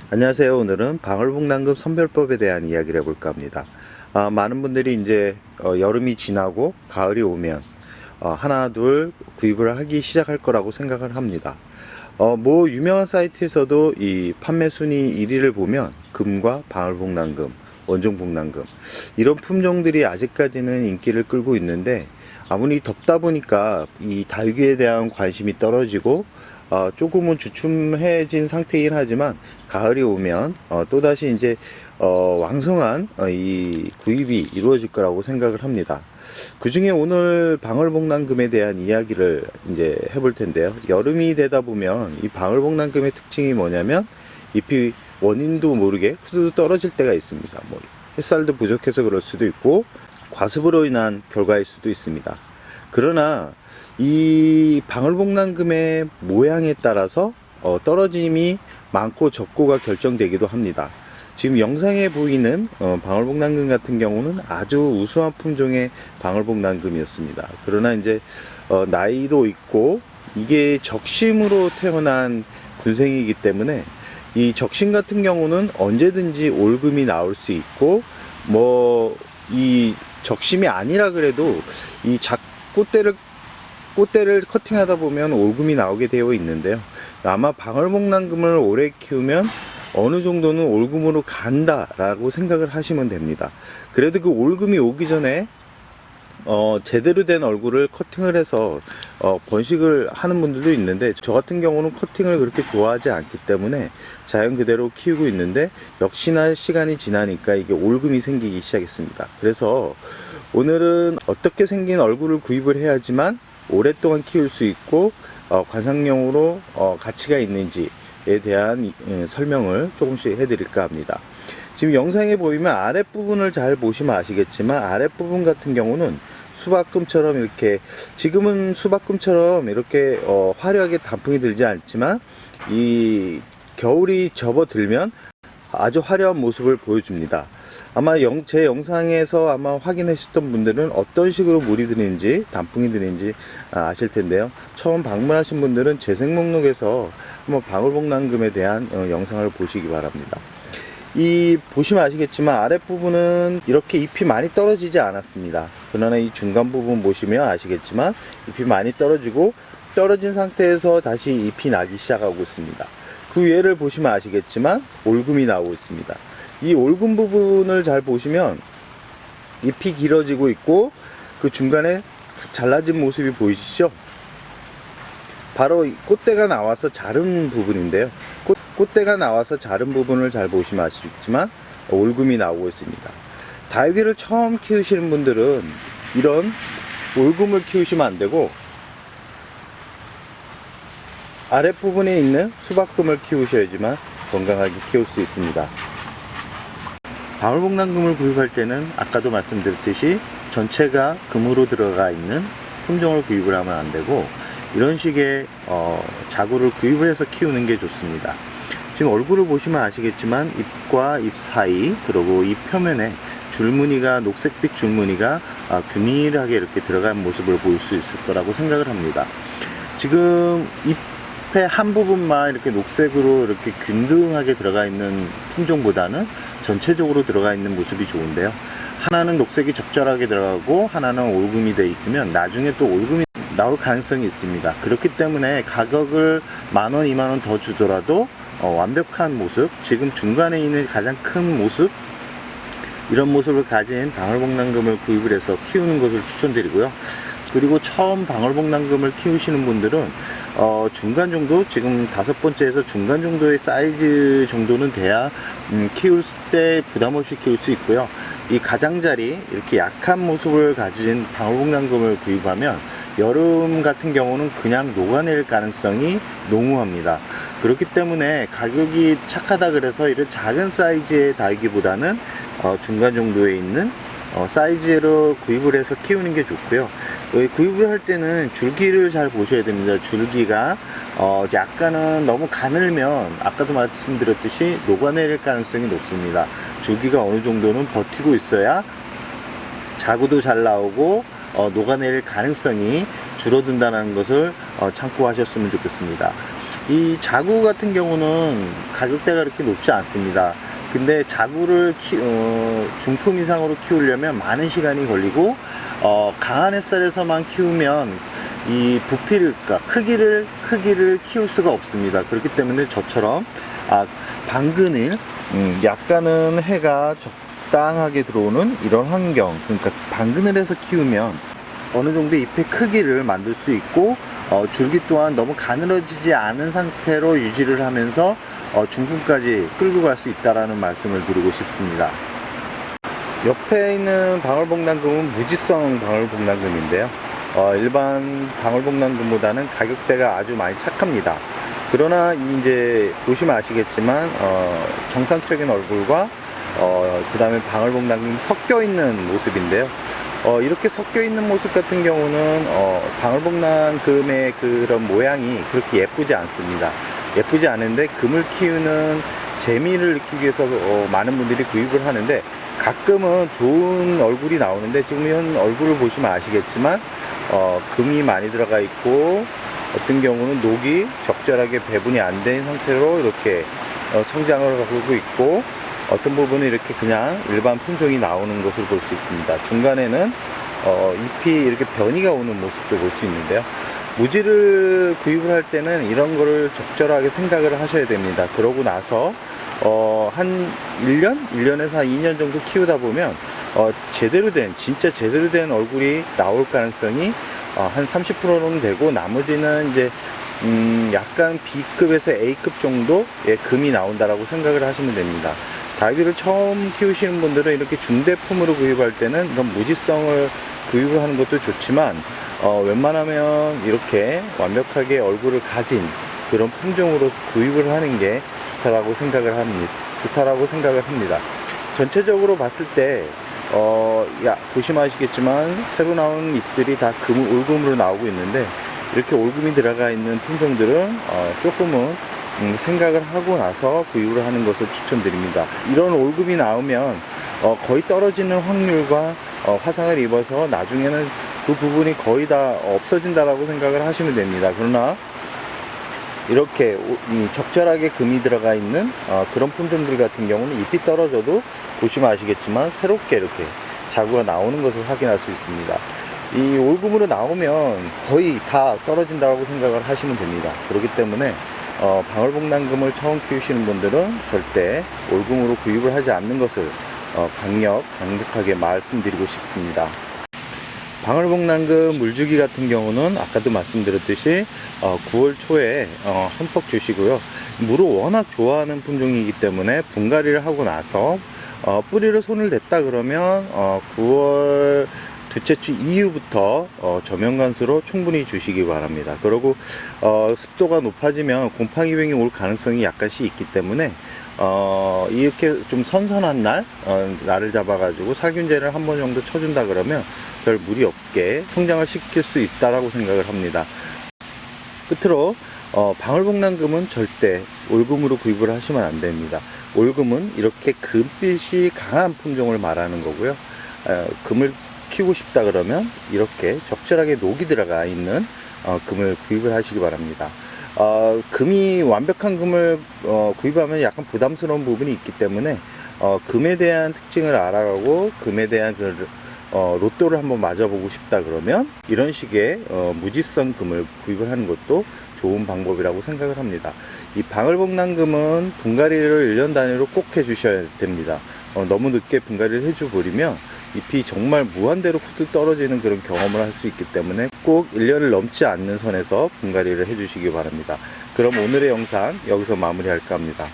안녕하세요. 오늘은 방울복랑금 선별법에 대한 이야기를 해볼까 합니다. 많은 분들이 이제 여름이 지나고 가을이 오면 하나 둘 구입을 하기 시작할 거라고 생각을 합니다. 뭐 유명한 사이트에서도 이 판매 순위 1위를 보면 금과 방울복랑금, 원종복랑금 이런 품종들이 아직까지는 인기를 끌고 있는데, 아무리 덥다 보니까 이 다육이에 대한 관심이 떨어지고 조금은 주춤해진 상태이긴 하지만, 가을이 오면 또다시 이제 왕성한 이 구입이 이루어질 거라고 생각을 합니다. 그 중에 오늘 방울복랑금에 대한 이야기를 이제 해볼 텐데요. 여름이 되다 보면 이 방울복랑금의 특징이 뭐냐면, 잎이 원인도 모르게 후두둑 떨어질 때가 있습니다. 뭐 햇살도 부족해서 그럴 수도 있고, 과습으로 인한 결과일 수도 있습니다. 그러나 이 방울복랑금의 모양에 따라서 떨어짐이 많고 적고가 결정되기도 합니다. 지금 영상에 보이는 방울복랑금 같은 경우는 아주 우수한 품종의 방울복랑금이었습니다. 그러나 이제 나이도 있고 이게 적심으로 태어난 군생이기 때문에, 이 적심 같은 경우는 언제든지 올금이 나올 수 있고, 뭐 이 적심이 아니라 그래도 이 꽃대를 커팅하다 보면 올금이 나오게 되어 있는데요. 아마 방울복랑금을 오래 키우면 어느 정도는 올금으로 간다라고 생각을 하시면 됩니다. 그래도 그 올금이 오기 전에 제대로 된 얼굴을 커팅을 해서 번식을 하는 분들도 있는데, 저 같은 경우는 커팅을 그렇게 좋아하지 않기 때문에 자연 그대로 키우고 있는데, 역시나 시간이 지나니까 이게 올금이 생기기 시작했습니다. 그래서 오늘은 어떻게 생긴 얼굴을 구입을 해야지만 오랫동안 키울 수 있고 관상용으로 가치가 있는지에 대한 설명을 조금씩 해드릴까 합니다. 지금 영상에 보이면 아랫부분을 잘 보시면 아시겠지만, 아랫부분 같은 경우는 수박금처럼 이렇게, 지금은 수박금처럼 이렇게 화려하게 단풍이 들지 않지만, 이 겨울이 접어들면 아주 화려한 모습을 보여줍니다. 아마 제 영상에서 아마 확인하셨던 분들은 어떤 식으로 물이 드는지, 단풍이 드는지 아실 텐데요. 처음 방문하신 분들은 재생 목록에서 한번 방울복랑금에 대한 영상을 보시기 바랍니다. 이 보시면 아시겠지만 아랫부분은 이렇게 잎이 많이 떨어지지 않았습니다. 그러나 이 중간 부분 보시면 아시겠지만 잎이 많이 떨어지고, 떨어진 상태에서 다시 잎이 나기 시작하고 있습니다. 그 위에를 보시면 아시겠지만 올금이 나오고 있습니다. 이 올금 부분을 잘 보시면 잎이 길어지고 있고, 그 중간에 잘라진 모습이 보이시죠? 바로 꽃대가 나와서 자른 부분인데요. 꽃대가 나와서 자른 부분을 잘 보시면 아시겠지만 올금이 나오고 있습니다. 다육이를 처음 키우시는 분들은 이런 올금을 키우시면 안 되고, 아랫부분에 있는 수박금을 키우셔야지만 건강하게 키울 수 있습니다. 방울복랑금을 구입할 때는 아까도 말씀드렸듯이 전체가 금으로 들어가 있는 품종을 구입을 하면 안 되고, 이런 식의 자구를 구입을 해서 키우는 게 좋습니다. 지금 얼굴을 보시면 아시겠지만 잎과 잎 사이, 그리고 잎 표면에 줄무늬가, 녹색빛 줄무늬가 균일하게 이렇게 들어간 모습을 볼 수 있을 거라고 생각을 합니다. 지금 잎의 한 부분만 이렇게 녹색으로 이렇게 균등하게 들어가 있는 품종보다는 전체적으로 들어가 있는 모습이 좋은데요. 하나는 녹색이 적절하게 들어가고 하나는 올금이 되어 있으면 나중에 또 올금이 나올 가능성이 있습니다. 그렇기 때문에 가격을 10,000원, 20,000원 더 주더라도 완벽한 모습, 지금 중간에 있는 가장 큰 모습, 이런 모습을 가진 방울복랑금을 구입을 해서 키우는 것을 추천드리고요. 그리고 처음 방울복랑금을 키우시는 분들은 중간 정도, 지금 5번째에서 중간 정도의 사이즈 정도는 돼야 키울 때 부담 없이 키울 수 있고요. 이 가장자리, 이렇게 약한 모습을 가진 방울복랑금을 구입하면 여름 같은 경우는 그냥 녹아낼 가능성이 농후합니다. 그렇기 때문에 가격이 착하다 그래서 이런 작은 사이즈의 다육이보다는 중간 정도에 있는 사이즈로 구입을 해서 키우는 게 좋고요. 구입을 할 때는 줄기를 잘 보셔야 됩니다. 줄기가 약간은 너무 가늘면 아까도 말씀드렸듯이 녹아내릴 가능성이 높습니다. 줄기가 어느 정도는 버티고 있어야 자구도 잘 나오고 녹아내릴 가능성이 줄어든다는 것을 참고하셨으면 좋겠습니다. 이 자구 같은 경우는 가격대가 그렇게 높지 않습니다. 근데 자구를 중품 이상으로 키우려면 많은 시간이 걸리고 강한 햇살에서만 키우면 이 부피를, 그러니까 크기를 키울 수가 없습니다. 그렇기 때문에 저처럼 반그늘, 약간은 해가 적당하게 들어오는 이런 환경, 그러니까 반그늘에서 키우면 어느 정도 잎의 크기를 만들 수 있고 줄기 또한 너무 가늘어지지 않은 상태로 유지를 하면서 중품까지 끌고 갈 수 있다라는 말씀을 드리고 싶습니다. 옆에 있는 방울복랑금은 무지성 방울복랑금인데요. 일반 방울복랑금보다는 가격대가 아주 많이 착합니다. 그러나 이제 보시면 아시겠지만 정상적인 얼굴과 그 다음에 방울복랑금이 섞여 있는 모습인데요. 이렇게 섞여 있는 모습 같은 경우는 방울복랑금의 그런 모양이 그렇게 예쁘지 않습니다. 예쁘지 않은데 금을 키우는 재미를 느끼기 위해서 많은 분들이 구입을 하는데, 가끔은 좋은 얼굴이 나오는데 지금 현 얼굴을 보시면 아시겠지만 금이 많이 들어가 있고 어떤 경우는 녹이 적절하게 배분이 안 된 상태로 이렇게 성장을 하고 있고, 어떤 부분은 이렇게 그냥 일반 품종이 나오는 것을 볼 수 있습니다. 중간에는 잎이 이렇게 변이가 오는 모습도 볼 수 있는데요. 무지를 구입을 할 때는 이런 거를 적절하게 생각을 하셔야 됩니다. 그러고 나서 한 1년에서 한 2년 정도 키우다 보면 진짜 제대로 된 얼굴이 나올 가능성이 한 30%는 되고, 나머지는 이제 약간 B급에서 A급 정도의 금이 나온다라고 생각을 하시면 됩니다. 닭을 처음 키우시는 분들은 이렇게 준대품으로 구입할 때는 이런 무지성을 구입을 하는 것도 좋지만 웬만하면 이렇게 완벽하게 얼굴을 가진 그런 품종으로 구입을 하는 게 좋다라고 생각을 합니다. 전체적으로 봤을 때 보시면 아시겠지만 새로 나온 잎들이 다 올금으로 나오고 있는데, 이렇게 올금이 들어가 있는 품종들은 조금은 생각을 하고 나서 구입을 하는 것을 추천드립니다. 이런 올금이 나오면 거의 떨어지는 확률과 화상을 입어서 나중에는 그 부분이 거의 다 없어진다라고 생각을 하시면 됩니다. 그러나 이렇게 적절하게 금이 들어가 있는 그런 품종들 같은 경우는 잎이 떨어져도 보시면 아시겠지만 새롭게 이렇게 자구가 나오는 것을 확인할 수 있습니다. 이 올금으로 나오면 거의 다 떨어진다고 생각을 하시면 됩니다. 그렇기 때문에 방울복랑금을 처음 키우시는 분들은 절대 올금으로 구입을 하지 않는 것을 강력하게 말씀드리고 싶습니다. 방울복랑금 물주기 같은 경우는 아까도 말씀드렸듯이 9월 초에 흠뻑 주시고요. 물을 워낙 좋아하는 품종이기 때문에 분갈이를 하고 나서 뿌리를 손을 댔다 그러면 9월 둘째 주 이후부터 저면관수로 충분히 주시기 바랍니다. 그리고 습도가 높아지면 곰팡이병이 올 가능성이 약간씩 있기 때문에 이렇게 좀 선선한 날을 잡아가지고 살균제를 한 번 정도 쳐준다 그러면 별 무리 없게 성장을 시킬 수 있다라고 생각을 합니다. 끝으로 방울복랑금은 절대 올금으로 구입을 하시면 안 됩니다. 올금은 이렇게 금빛이 강한 품종을 말하는 거고요. 금을 키우고 싶다 그러면 이렇게 적절하게 녹이 들어가 있는 금을 구입을 하시기 바랍니다. 금이 완벽한 금을 구입하면 약간 부담스러운 부분이 있기 때문에 금에 대한 특징을 알아가고 금에 대한 로또를 한번 맞아보고 싶다 그러면 이런 식의 무지성 금을 구입을 하는 것도 좋은 방법이라고 생각을 합니다. 이 방울복랑금은 분갈이를 1년 단위로 꼭 해주셔야 됩니다. 너무 늦게 분갈이를 해줘 버리면 잎이 정말 무한대로 후드 떨어지는 그런 경험을 할 수 있기 때문에 꼭 1년을 넘지 않는 선에서 분갈이를 해주시기 바랍니다. 그럼 오늘의 영상 여기서 마무리할까 합니다.